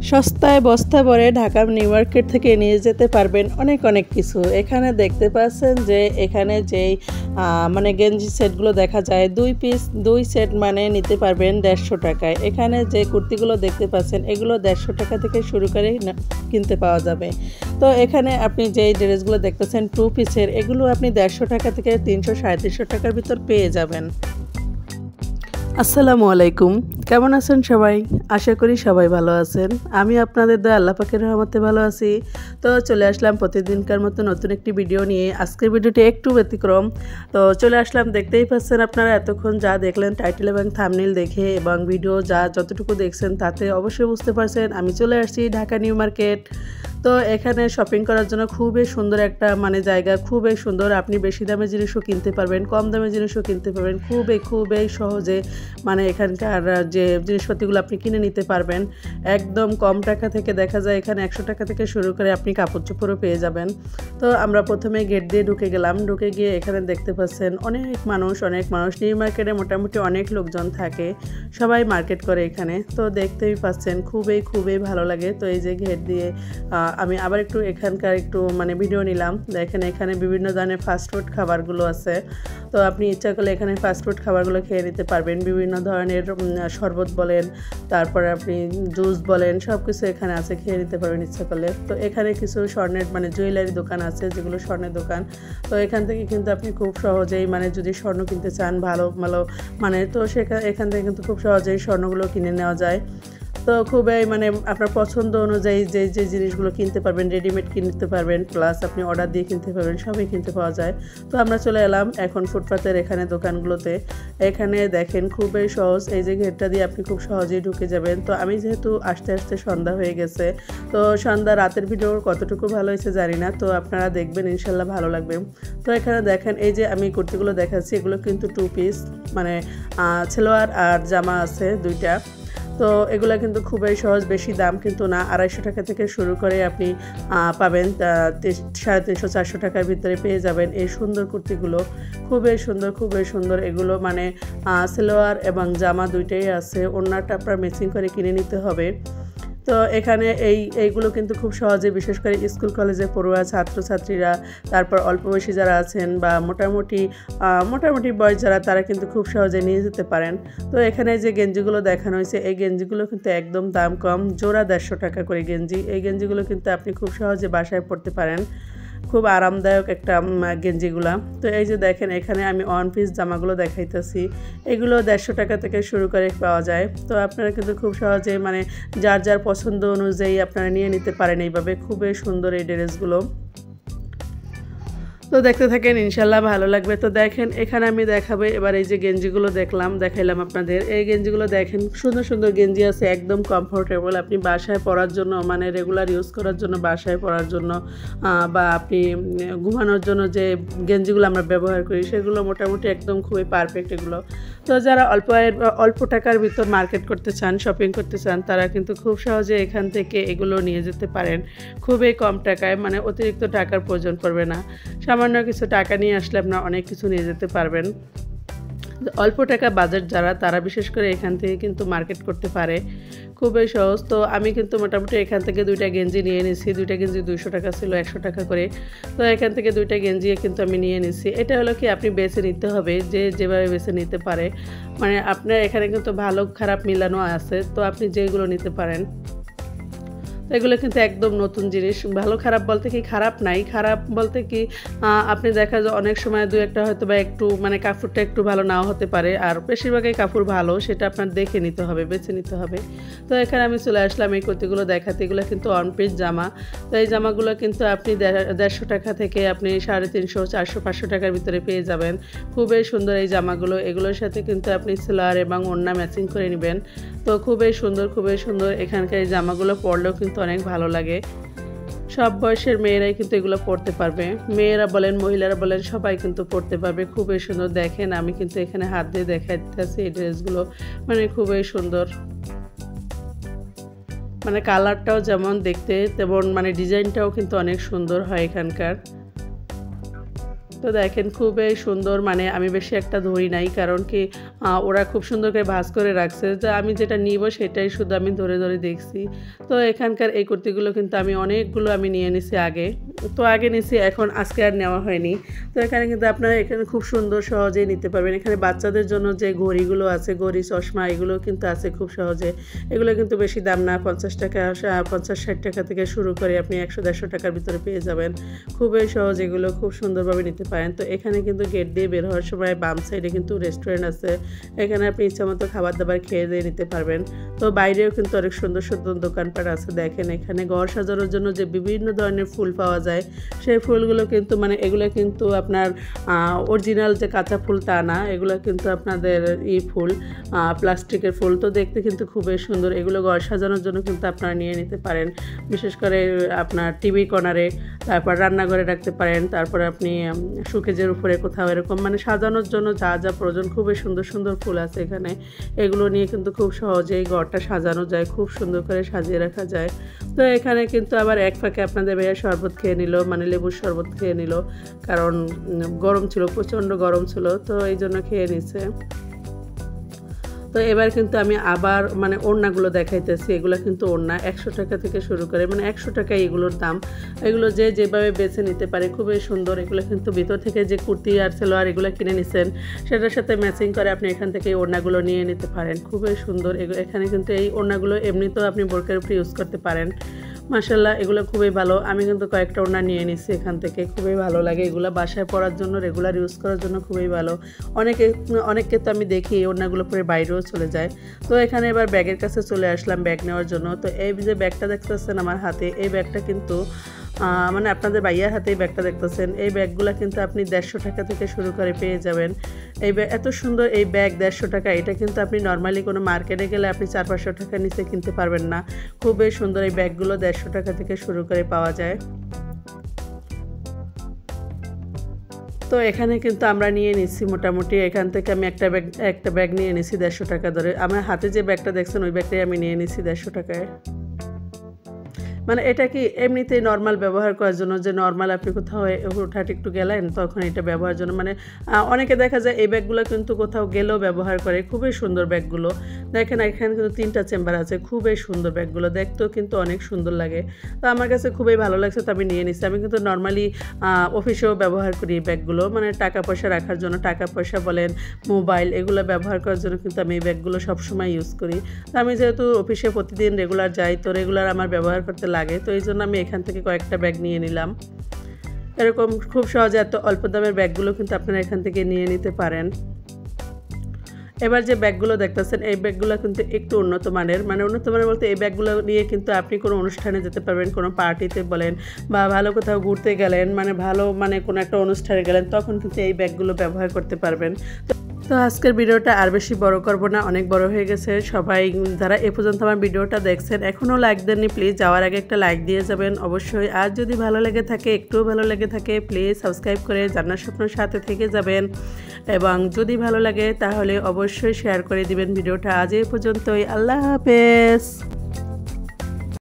সস্তায় বস্তা ভরে ঢাকা নিউ মার্কেট থেকে নিয়ে যেতে পারবেন অনেক কিছু। এখানে দেখতে পাচ্ছেন যে এখানে যেই মানে গেঞ্জি সেটগুলো দেখা যায় 2 পিস 2 সেট মানে নিতে পারবেন 150 টাকায়। এখানে যে কুর্তিগুলো দেখতে পাচ্ছেন এগুলো 150 টাকা থেকে শুরু করে কিনতে পাওয়া যাবে। তো এখানে আপনি যেই ড্রেসগুলো দেখতেছেন 2 পিসের এগুলো আপনি 150 টাকা থেকে 300 350 টাকার ভিতর পেয়ে যাবেন। আসসালামু আলাইকুম, কেমন আছেন সবাই? আশা করি সবাই ভালো আছেন। আমি আপনাদের দয়া আল্লাহ পাকের রহমতে ভালো আছি। তো চলে আসলাম প্রতিদিনকার মতো নতুন একটি ভিডিও নিয়ে। আজকের ভিডিওটি একটু ব্যতিক্রম। তো চলে আসলাম, দেখতেই পাচ্ছেন আপনারা এতক্ষণ যা দেখলেন টাইটেল এবং থাম্বনেইল দেখে এবং ভিডিও যতটুকু দেখছেন তাতে অবশ্যই বুঝতে পারছেন আমি চলে আসছি ঢাকা নিউ মার্কেট। তো এখানে শপিং করার জন্য খুবই সুন্দর একটা মানে জায়গা, খুবই সুন্দর। আপনি বেশি দামের জিনিসও কিনতে পারবেন, কম দামের জিনিসও কিনতে পারবেন খুবই সহজে। মানে এখানকার যে জিনিসপত্রগুলো আপনি কিনে নিতে পারবেন একদম কম টাকা থেকে। দেখা যায় এখানে 100 টাকা থেকে শুরু করে আপনি কাপড় চোপড়ও পেয়ে যাবেন। তো আমরা প্রথমে গেট দিয়ে ঢুকে গেলাম। ঢুকে গিয়ে এখানে দেখতে পাচ্ছেন অনেক মানুষ নিউ মার্কেটে মোটামুটি অনেক লোকজন থাকে, সবাই মার্কেট করে এখানে। তো দেখতেই পাচ্ছেন খুবই ভালো লাগে। তো এই যে গেট দিয়ে আমি আবার একটু এখানকার একটু মানে ভিডিও নিলাম। দেখেন এখানে বিভিন্ন ধরনের ফাস্টফুড খাবারগুলো আছে। তো আপনি ইচ্ছা করলে এখানে ফাস্টফুড খাবারগুলো খেয়ে নিতে পারবেন। বিভিন্ন ধরনের শরবত বলেন, তারপরে আপনি জুস বলেন, সব কিছু এখানে আছে, খেয়ে নিতে পারবেন ইচ্ছা করলে। তো এখানে কিছু স্বর্ণের মানে জুয়েলারি দোকান আছে, যেগুলো স্বর্ণের দোকান। তো এখান থেকে কিন্তু আপনি খুব সহজেই মানে যদি স্বর্ণ কিনতে চান ভালো মানে তো এখান থেকে কিন্তু খুব সহজেই স্বর্ণগুলো কিনে নেওয়া যায়। তো খুবই মানে আপনার পছন্দ অনুযায়ী যে জিনিসগুলো কিনতে পারবেন, রেডিমেড কিনতে পারবেন, প্লাস আপনি অর্ডার দিয়ে কিনতে পারবেন, সবই কিনতে পাওয়া যায়। তো আমরা চলে এলাম এখন ফুটপাতের এখানে দোকানগুলোতে। এখানে দেখেন খুবই সহজ, এই যে গেটটা দিয়ে আপনি খুব সহজেই ঢুকে যাবেন। তো আমি যেহেতু আস্তে সন্ধ্যা হয়ে গেছে, তো সন্ধ্যা রাতের ভিডিও কতটুকু ভালো হয়েছে জানি না, তো আপনারা দেখবেন ইনশাল্লাহ ভালো লাগবে। তো এখানে দেখেন এই যে আমি কুর্তিগুলো দেখাচ্ছি এগুলো কিন্তু 2 পিস মানে সালোয়ার আর জামা আছে 2টা। তো এগুলো কিন্তু খুবই সহজ, বেশি দাম কিন্তু না। 250 টাকা থেকে শুরু করে আপনি পাবেন 350 400 টাকার ভিতরে পেয়ে যাবেন এই সুন্দর কুর্তিগুলো। খুবই সুন্দর এগুলো মানে সালোয়ার এবং জামা 2টাই আছে। ওড়নাটা আপনার ম্যাচিং করে কিনে নিতে হবে। তো এখানে এইগুলো কিন্তু খুব সহজে, বিশেষ করে স্কুল কলেজে পড়ুয়া ছাত্রছাত্রীরা, তারপর অল্প বয়সী যারা আছেন বা মোটামুটি বয়স যারা, তারা কিন্তু খুব সহজে নিয়ে যেতে পারেন। তো এখানে যে গেঞ্জিগুলো দেখানো হয়েছে এই গেঞ্জিগুলো কিন্তু একদম দাম কম, জোড়া 150 টাকা করে গেঞ্জি। এই গেঞ্জিগুলো কিন্তু আপনি খুব সহজে বাসায় পরতে পারেন, খুব আরামদায়ক একটা গেঞ্জিগুলা। তো এই যে দেখেন এখানে আমি 1 পিস জামাগুলো দেখাইতেছি, এগুলো 150 টাকা থেকে শুরু করে পাওয়া যায়। তো আপনারা কিন্তু খুব সহজে মানে যার পছন্দ অনুযায়ী আপনারা নিয়ে নিতে পারেন এইভাবে। খুবই সুন্দর এই ড্রেসগুলো। তো দেখতে থাকেন, ইনশাল্লাহ ভালো লাগবে। তো দেখেন এখানে আমি দেখাবো এবার এই যে গেঞ্জিগুলো দেখাইলাম আপনাদের। এই গেঞ্জিগুলো দেখেন সুন্দর গেঞ্জি আছে, একদম কমফোর্টেবল। আপনি বাসায় পরার জন্য মানে রেগুলার ইউজ করার জন্য, বাসায় পরার জন্য বা আপনি ঘুমানোর জন্য যে গেঞ্জিগুলো আমরা ব্যবহার করি সেগুলো মোটামুটি একদম খুবই পারফেক্ট এগুলো। তো যারা অল্প টাকার ভিতর মার্কেট করতে চান, শপিং করতে চান, তারা কিন্তু খুব সহজে এখান থেকে এগুলো নিয়ে যেতে পারেন খুবই কম টাকায়। মানে অতিরিক্ত টাকার প্রয়োজন পড়বে না, সামান্য কিছু টাকা নিয়ে আসলে আপনারা অনেক কিছু নিয়ে যেতে পারবেন। অল্প টাকা বাজেট যারা, তারা বিশেষ করে এখান থেকে কিন্তু মার্কেট করতে পারে, খুবই সহজ। তো আমি কিন্তু মোটামুটি এখান থেকে 2টা গেঞ্জি নিয়ে নিছি। 2টা গেঞ্জি 200 টাকা ছিল, 100 টাকা করে। তো এখান থেকে 2টা গেঞ্জি কিন্তু আমি নিয়ে নিছি। এটা হলো কি আপনি বেছে নিতে হবে, যেভাবে বেছে নিতে পারে। মানে আপনার এখানে কিন্তু ভালো খারাপ মিলানো আছে, তো আপনি যেগুলো নিতে পারেন। এগুলো কিন্তু একদম নতুন জিনিস। ভালো খারাপ বলতে কি খারাপ নাই, খারাপ বলতে কি আপনি দেখা যায় অনেক সময় 2-1টা হয়তো বা একটু মানে কাপড়টা একটু ভালো নাও হতে পারে, আর বেশিরভাগই কাপড় ভালো, সেটা আপনার দেখে নিতে হবে, বেছে নিতে হবে। তো এখানে আমি চলে আসলাম এই কুর্তিগুলো দেখাতে। এগুলো কিন্তু 1 পিস জামা। তো এই জামাগুলো কিন্তু আপনি 150 টাকা থেকে আপনি 350 400 500 টাকার ভিতরে পেয়ে যাবেন। খুবই সুন্দর এই জামাগুলো। এগুলোর সাথে কিন্তু আপনি সালোয়ার এবং ওড়না ম্যাচিং করে নেবেন। তো খুবই সুন্দর এখানকার এই জামাগুলো পরলেও কিন্তু অনেক ভালো লাগে। সব বয়সের মেয়েরাই কিন্তু এগুলো পরতে পারবে, মেয়েরা বলেন মহিলারা বলেন সবাই কিন্তু পরতে পারবে। খুবই সুন্দর। দেখেন আমি কিন্তু এখানে হাত দিয়ে দেখাইতেছি এই ড্রেসগুলো, মানে খুবই সুন্দর। মানে কালারটাও যেমন দেখতে তেমন মানে ডিজাইনটাও কিন্তু অনেক সুন্দর হয় এখানকার। তো দেখেন খুবই সুন্দর, মানে আমি বেশি একটা ধরি নাই, কারণ কি ওরা খুব সুন্দর করে ভাঁজ করে রাখছে, যে আমি যেটা নিব সেটাই শুধু আমি ধরে ধরে দেখছি। তো এখানকার এই কুর্তিগুলো কিন্তু আমি অনেকগুলো আমি নিয়ে নিছি আগে, তো আগে নিছি, এখন আজকে আর নেওয়া হয়নি। তো এখানে কিন্তু আপনারা এখানে খুব সুন্দর সহজেই নিতে পারবেন। এখানে বাচ্চাদের জন্য যে ঘড়িগুলো আছে, ঘড়ি চশমা এগুলো কিন্তু আছে খুব সহজে। এগুলো কিন্তু বেশি দাম না, 50 টাকা 50-60 টাকা থেকে শুরু করে আপনি 100-150 টাকার ভিতরে পেয়ে যাবেন। খুবই সহজ, এগুলো খুব সুন্দরভাবে নিতে পারেন। তো এখানে কিন্তু গেট দিয়ে বের হওয়ার সময় বাম সাইডে কিন্তু রেস্টুরেন্ট আছে, এখানে আপনি ইচ্ছা মতো খাবার দাবার খেয়ে দিয়ে নিতে পারবেন। তো বাইরেও কিন্তু অনেক সুন্দর সুন্দর দোকানপাট আছে। দেখেন এখানে ঘর সাজানোর জন্য যে বিভিন্ন ধরনের ফুল পাওয়া যায়, সেই ফুলগুলো কিন্তু মানে এগুলো কিন্তু আপনার অরিজিনাল যে কাঁচা ফুল তা না, এগুলো কিন্তু আপনাদের ফুল প্লাস্টিকের ফুল। তো দেখতে কিন্তু খুবই সুন্দর, এগুলো ঘর সাজানোর জন্য কিন্তু আপনারা নিয়ে নিতে পারেন। বিশেষ করে আপনার টিভি কর্নারে, তারপর রান্নাঘরে রাখতে পারেন, তারপরে আপনি শোকেজের উপরে কোথাও এরকম মানে সাজানোর জন্য যা যা প্রয়োজন খুবই সুন্দর সুন্দর ফুল আছে এখানে। এগুলো নিয়ে কিন্তু খুব সহজেই ঘরটা সাজানো যায়, খুব সুন্দর করে সাজিয়ে রাখা যায়। তো এখানে কিন্তু আবার এক ফাঁকে আপনাদের ভাইয়া শরবত খেয়ে নিল, মানে লেবুর শরবত খেয়ে নিল, কারণ গরম ছিল, প্রচণ্ড গরম ছিল, তো এই জন্য খেয়ে নিচ্ছে। তো এবার কিন্তু আমি আবার মানে ওড়নাগুলো দেখাইতেছি। এগুলো কিন্তু ওড়না 100 টাকা থেকে শুরু করে, মানে 100 টাকায় এগুলোর দাম। এগুলো যে যেভাবে বেছে নিতে পারে, খুবই সুন্দর। এগুলো কিন্তু ভিতর থেকে যে কুর্তি আর সালোয়ার এগুলো কিনে নিছেন, সেটার সাথে ম্যাচিং করে আপনি এখান থেকে এই ওড়নাগুলো নিয়ে নিতে পারেন। খুবই সুন্দর এখানে কিন্তু এই ওড়নাগুলো এমনিতেও আপনি বোরকার উপরে ইউজ করতে পারেন। মাশাআল্লাহ, এগুলো খুবই ভালো। আমি কিন্তু কয়েকটা ওড়না নিয়ে নিচ্ছি এখান থেকে, খুবই ভালো লাগে। এগুলো বাসায় পরার জন্য, রেগুলার ইউজ করার জন্য খুবই ভালো। অনেককে তো আমি দেখি এই ওড়নাগুলো পরে বাইরেও চলে যায়। তো এখানে এবার ব্যাগের কাছে চলে আসলাম ব্যাগ নেওয়ার জন্য। তো এই যে ব্যাগটা দেখতেছেন আমার হাতে, এই ব্যাগটা কিন্তু মানে আপনাদের ভাইয়ার হাতেই ব্যাগটা দেখতেছেন। এই ব্যাগগুলো কিন্তু আপনি 150 টাকা থেকে শুরু করে পেয়ে যাবেন। এই ব্যাগ এত সুন্দর, এই ব্যাগ 150 টাকা, এটা কিন্তু আপনি নর্মালি কোনো মার্কেটে গেলে আপনি 400-500 টাকার নিচে কিনতে পারবেন না। খুবই সুন্দর এই ব্যাগগুলো 150 টাকা থেকে শুরু করে পাওয়া যায়। তো এখানে কিন্তু আমরা নিয়ে নিচ্ছি মোটামুটি, এখান থেকে আমি একটা ব্যাগ নিয়ে নিচ্ছি 150 টাকা ধরে। আমার হাতে যে ব্যাগটা দেখছেন ওই ব্যাগটাই আমি নিয়ে নিচ্ছি 150 টাকায়। মানে এটা কি এমনিতেই নর্মাল ব্যবহার করার জন্য, যে নর্মাল আপনি কোথাও হুটহাট একটু গেলেন তখন এটা ব্যবহারের জন্য, মানে অনেকে দেখা যায় এই ব্যাগগুলো কিন্তু কোথাও গেলেও ব্যবহার করে। খুবই সুন্দর ব্যাগগুলো। দেখেন এখানে কিন্তু 3টা চেম্বার আছে, খুবই সুন্দর ব্যাগগুলো, দেখতেও কিন্তু অনেক সুন্দর লাগে। তো আমার কাছে খুবই ভালো লাগছে, তো আমি নিয়ে নিচ্ছি। আমি কিন্তু নর্মালি অফিসেও ব্যবহার করি এই ব্যাগগুলো, মানে টাকা পয়সা রাখার জন্য, টাকা পয়সা বলেন, মোবাইল এগুলো ব্যবহার করার জন্য কিন্তু আমি এই ব্যাগগুলো সবসময় ইউজ করি। তো আমি যেহেতু অফিসে প্রতিদিন রেগুলার যাই, তো রেগুলার আমার ব্যবহার করতে লাগে, তো এই জন্য আমি এখান থেকে কয়েকটা ব্যাগ নিয়ে নিলাম। এরকম খুব সহজে এত অল্প দামের ব্যাগগুলো কিন্তু আপনারা এখান থেকে নিয়ে নিতে পারেন। এবার যে ব্যাগগুলো দেখতেছেন, এই ব্যাগগুলো কিন্তু একটু উন্নত মানের, মানে উন্নত মানের বলতে এই ব্যাগগুলো নিয়ে কিন্তু আপনি কোনো অনুষ্ঠানে যেতে পারবেন, কোনো পার্টিতে বলেন বা ভালো কোথাও ঘুরতে গেলেন, মানে ভালো মানে কোনো একটা অনুষ্ঠানে গেলেন, তখন কিন্তু এই ব্যাগগুলো ব্যবহার করতে পারবেন। তো আজকের ভিডিওটা আর বেশি বড় করব না, অনেক বড় হয়ে গেছে। সবাই যারা এ পর্যন্ত আমার ভিডিওটা দেখছেন এখনও লাইক দেননি, প্লিজ যাওয়ার আগে একটা লাইক দিয়ে যাবেন অবশ্যই। আর যদি ভালো লেগে থাকে, একটুও ভালো লেগে থাকে, প্লিজ সাবস্ক্রাইব করে জান্নাত স্বপ্নের সাথে থেকে যাবেন। এবং যদি ভালো লাগে তাহলে অবশ্যই শেয়ার করে দিবেন ভিডিওটা। আজ এই পর্যন্তই, আল্লাহ হাফেজ।